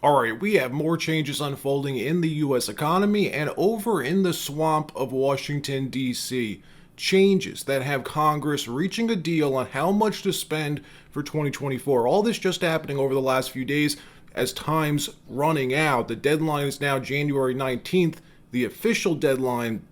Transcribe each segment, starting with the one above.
All right, we have more changes unfolding in the U.S. economy and over in the swamp of Washington, D.C. Changes that have Congress reaching a deal on how much to spend for 2024. All this just happening over the last few days as time's running out. The deadline is now January 19th. The official deadline,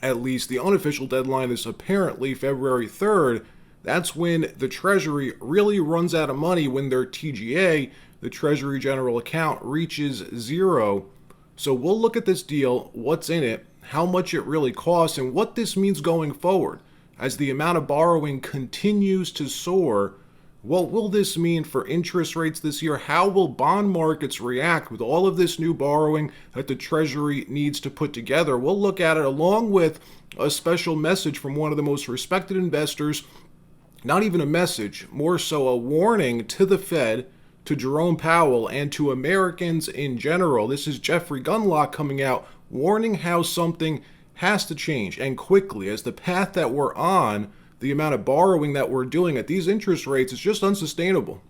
at least the unofficial deadline, is apparently February 3rd. That's when the Treasury really runs out of money, when their TGA, the Treasury General Account, reaches zero. So we'll look at this deal, what's in it, how much it really costs, and what this means going forward. As the amount of borrowing continues to soar, what will this mean for interest rates this year? How will bond markets react with all of this new borrowing that the Treasury needs to put together? We'll look at it along with a special message from one of the most respected investors. Not even a message, more so a warning to the Fed, to Jerome Powell, and to Americans in general. This is Jeffrey Gundlach coming out, warning how something has to change, and quickly, as the path that we're on, the amount of borrowing that we're doing at these interest rates is just unsustainable.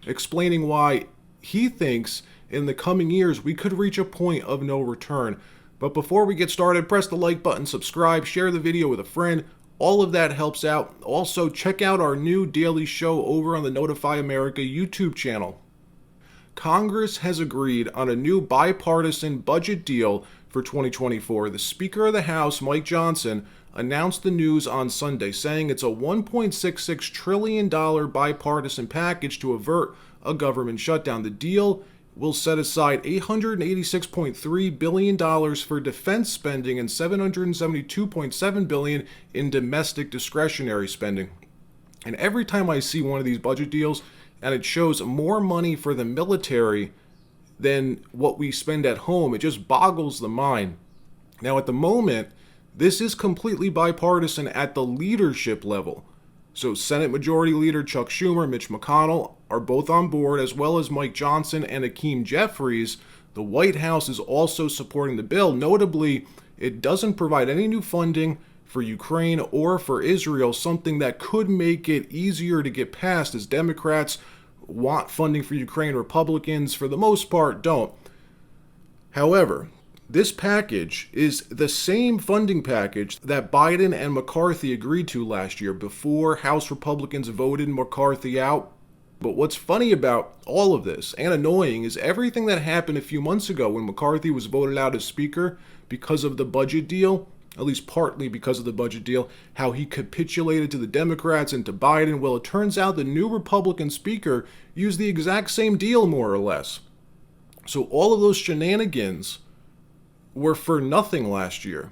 Explaining why he thinks in the coming years we could reach a point of no return. But before we get started, press the like button, subscribe, share the video with a friend. All of that helps out. Also, check out our new daily show over on the NotifyAmerica YouTube channel. Congress has agreed on a new bipartisan budget deal for 2024. The Speaker of the House, Mike Johnson, announced the news on Sunday, saying it's a $1.66 trillion bipartisan package to avert a government shutdown. The deal will set aside $886.3 billion for defense spending and $772.7 billion in domestic discretionary spending. And every time I see one of these budget deals and it shows more money for the military than what we spend at home, it just boggles the mind. Now, at the moment, this is completely bipartisan at the leadership level. So Senate Majority Leader Chuck Schumer, Mitch McConnell are both on board, as well as Mike Johnson and Hakeem Jeffries. The White House is also supporting the bill. Notably, it doesn't provide any new funding for Ukraine or for Israel, something that could make it easier to get passed, as Democrats want funding for Ukraine. Republicans, for the most part, don't. However, this package is the same funding package that Biden and McCarthy agreed to last year before House Republicans voted McCarthy out. But what's funny about all of this, and annoying, is everything that happened a few months ago when McCarthy was voted out as Speaker because of the budget deal, at least partly because of the budget deal, how he capitulated to the Democrats and to Biden. Well, it turns out the new Republican Speaker used the exact same deal, more or less. So all of those shenanigans were for nothing last year.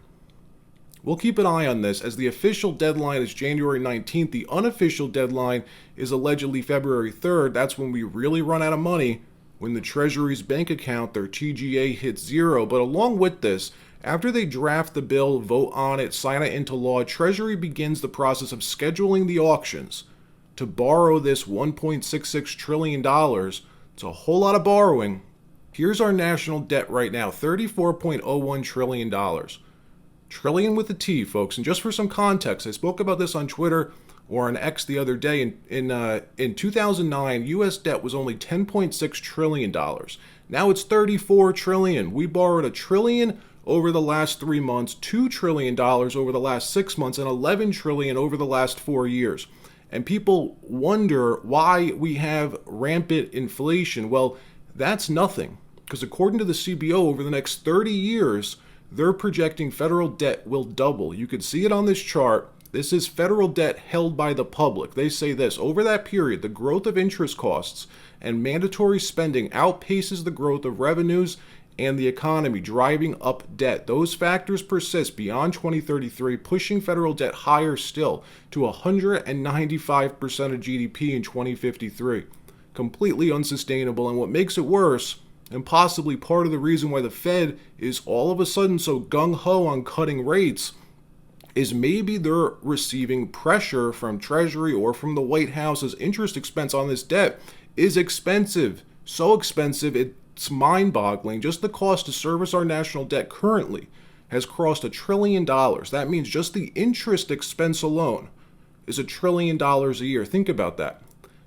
We'll keep an eye on this, as the official deadline is January 19th. The unofficial deadline is allegedly February 3rd. That's when we really run out of money, when the Treasury's bank account, their TGA, hits zero. But along with this, after they draft the bill, vote on it, sign it into law, Treasury begins the process of scheduling the auctions to borrow this $1.66 trillion. It's a whole lot of borrowing. Here's our national debt right now, $34.01 trillion. Trillion with a T, folks. And just for some context, I spoke about this on Twitter or on X the other day. In 2009, U.S. debt was only $10.6 trillion. Now it's $34 trillion. We borrowed $1 trillion over the last 3 months, $2 trillion over the last 6 months, and $11 trillion over the last 4 years. And people wonder why we have rampant inflation. Well, that's nothing, because according to the CBO, over the next 30 years, they're projecting federal debt will double. You can see it on this chart. This is federal debt held by the public. They say this: over that period, the growth of interest costs and mandatory spending outpaces the growth of revenues and the economy, driving up debt. Those factors persist beyond 2033, pushing federal debt higher still to 195% of GDP in 2053. Completely unsustainable. And what makes it worse, and possibly part of the reason why the Fed is all of a sudden so gung-ho on cutting rates, is maybe they're receiving pressure from Treasury or from the White House, as interest expense on this debt is expensive. So expensive, it's mind-boggling. Just the cost to service our national debt currently has crossed $1 trillion. That means just the interest expense alone is $1 trillion a year. Think about that.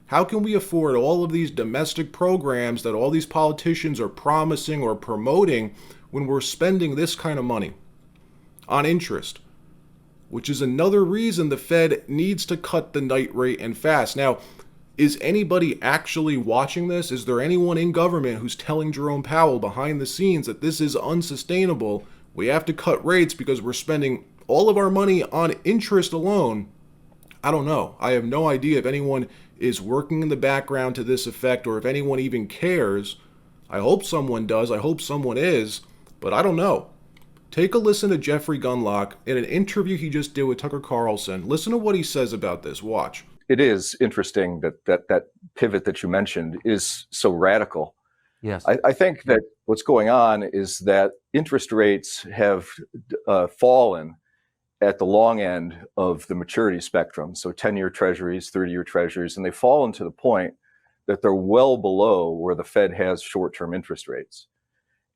How can we afford all of these domestic programs that all these politicians are promising or promoting when we're spending this kind of money on interest? Which is another reason the Fed needs to cut the night rate and fast. Now, is anybody actually watching this? Is there anyone in government who's telling Jerome Powell behind the scenes that this is unsustainable? We have to cut rates because we're spending all of our money on interest alone. I don't know. I have no idea if anyone is working in the background to this effect or if anyone even cares. I hope someone does. I hope someone is, but I don't know. Take a listen to Jeffrey Gundlach in an interview he just did with Tucker Carlson. Listen to what he says about this. Watch. It is interesting that pivot that you mentioned is so radical. Yes. I think that what's going on is that interest rates have fallen at the long end of the maturity spectrum. So 10-year treasuries, 30-year treasuries, and they've fallen to the point that they're well below where the Fed has short-term interest rates.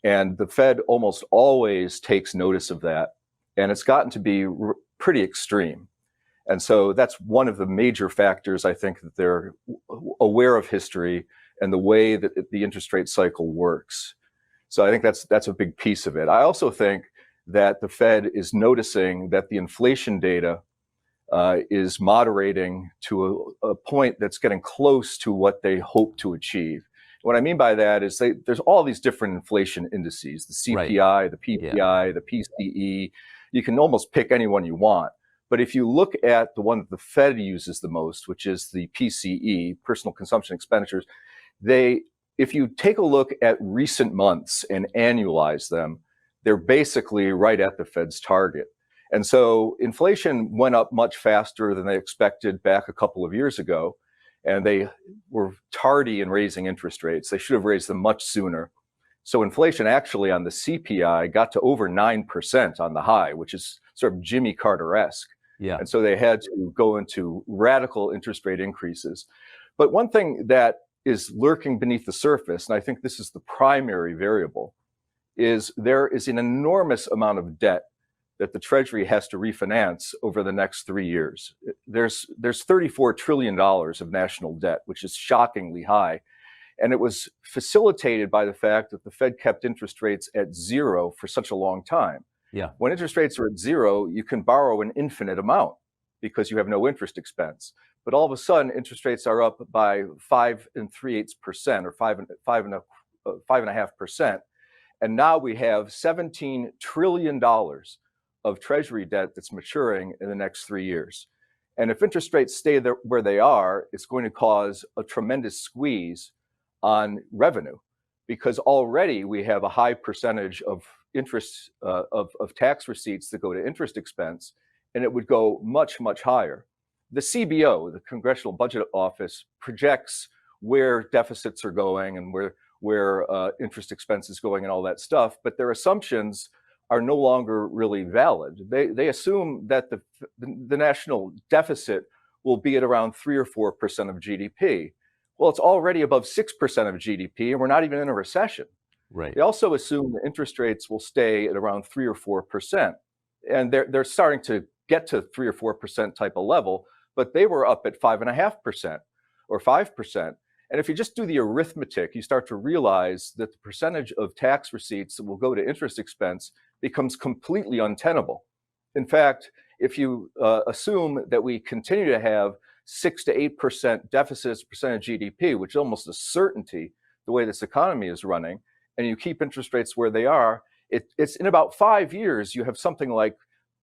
And the Fed almost always takes notice of that. And it's gotten to be pretty extreme. And so that's one of the major factors, I think, that they're aware of history and the way that the interest rate cycle works. So I think that's a big piece of it. I also think that the Fed is noticing that the inflation data is moderating to a point that's getting close to what they hope to achieve. What I mean by that is there's all these different inflation indices, the CPI, right, the PPI, the PCE. You can almost pick any one you want. But if you look at the one that the Fed uses the most, which is the PCE, personal consumption expenditures, if you take a look at recent months and annualize them, they're basically right at the Fed's target. And so inflation went up much faster than they expected back a couple of years ago. And they were tardy in raising interest rates. They should have raised them much sooner. So inflation actually on the CPI got to over 9% on the high, which is sort of Jimmy Carter-esque. Yeah. And so they had to go into radical interest rate increases. But one thing that is lurking beneath the surface, and I think this is the primary variable, is there is an enormous amount of debt that the Treasury has to refinance over the next 3 years. There's $34 trillion of national debt, which is shockingly high. And it was facilitated by the fact that the Fed kept interest rates at zero for such a long time. Yeah. When interest rates are at zero, you can borrow an infinite amount because you have no interest expense. But all of a sudden, interest rates are up by 5 3/8% or 5.5%. And now we have $17 trillion of Treasury debt that's maturing in the next 3 years. And if interest rates stay there where they are, it's going to cause a tremendous squeeze on revenue, because already we have a high percentage of interest of tax receipts that go to interest expense, and it would go much, much higher. The CBO, the Congressional Budget Office, projects where deficits are going and where interest expense is going and all that stuff, but their assumptions are no longer really valid. They assume that the national deficit will be at around 3 or 4% of GDP. Well, it's already above 6% of GDP, and we're not even in a recession. Right. They also assume that interest rates will stay at around 3 or 4%, and they're starting to get to 3 or 4% type of level, but they were up at 5.5% or 5%. And if you just do the arithmetic, you start to realize that the percentage of tax receipts that will go to interest expense becomes completely untenable. In fact, if you assume that we continue to have 6 to 8% deficits percent of GDP, which is almost a certainty the way this economy is running, and you keep interest rates where they are, it's in about 5 years, you have something like,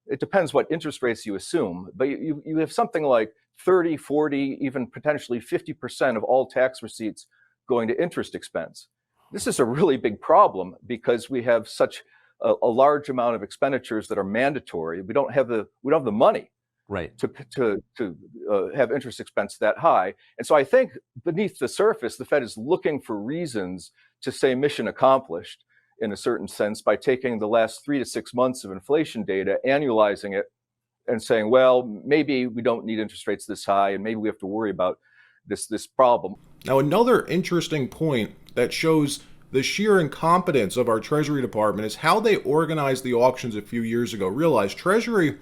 it depends what interest rates you assume, but you have something like 30, 40, even potentially 50% of all tax receipts going to interest expense. This is a really big problem because we have such a large amount of expenditures that are mandatory. We don't have the money, right, to have interest expense that high. And so I think beneath the surface, the Fed is looking for reasons to say mission accomplished in a certain sense by taking the last 3 to 6 months of inflation data, annualizing it, and saying, well, maybe we don't need interest rates this high, and maybe we have to worry about this problem. Now, another interesting point that shows the sheer incompetence of our Treasury Department is how they organized the auctions a few years ago. Realize Treasury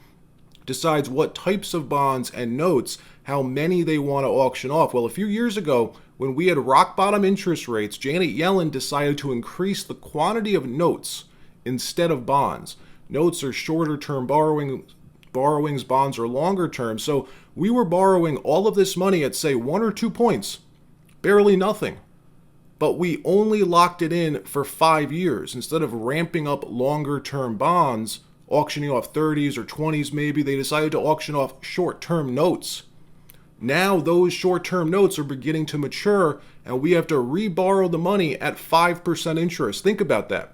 decides what types of bonds and notes, how many they want to auction off. Well, a few years ago, when we had rock bottom interest rates, Janet Yellen decided to increase the quantity of notes instead of bonds. Notes are shorter term borrowings, bonds are longer term. So we were borrowing all of this money at, say, 1 or 2 points, barely nothing. But we only locked it in for 5 years. Instead of ramping up longer term bonds, auctioning off 30s or 20s maybe, they decided to auction off short-term notes. Now those short-term notes are beginning to mature, and we have to reborrow the money at 5% interest. Think about that.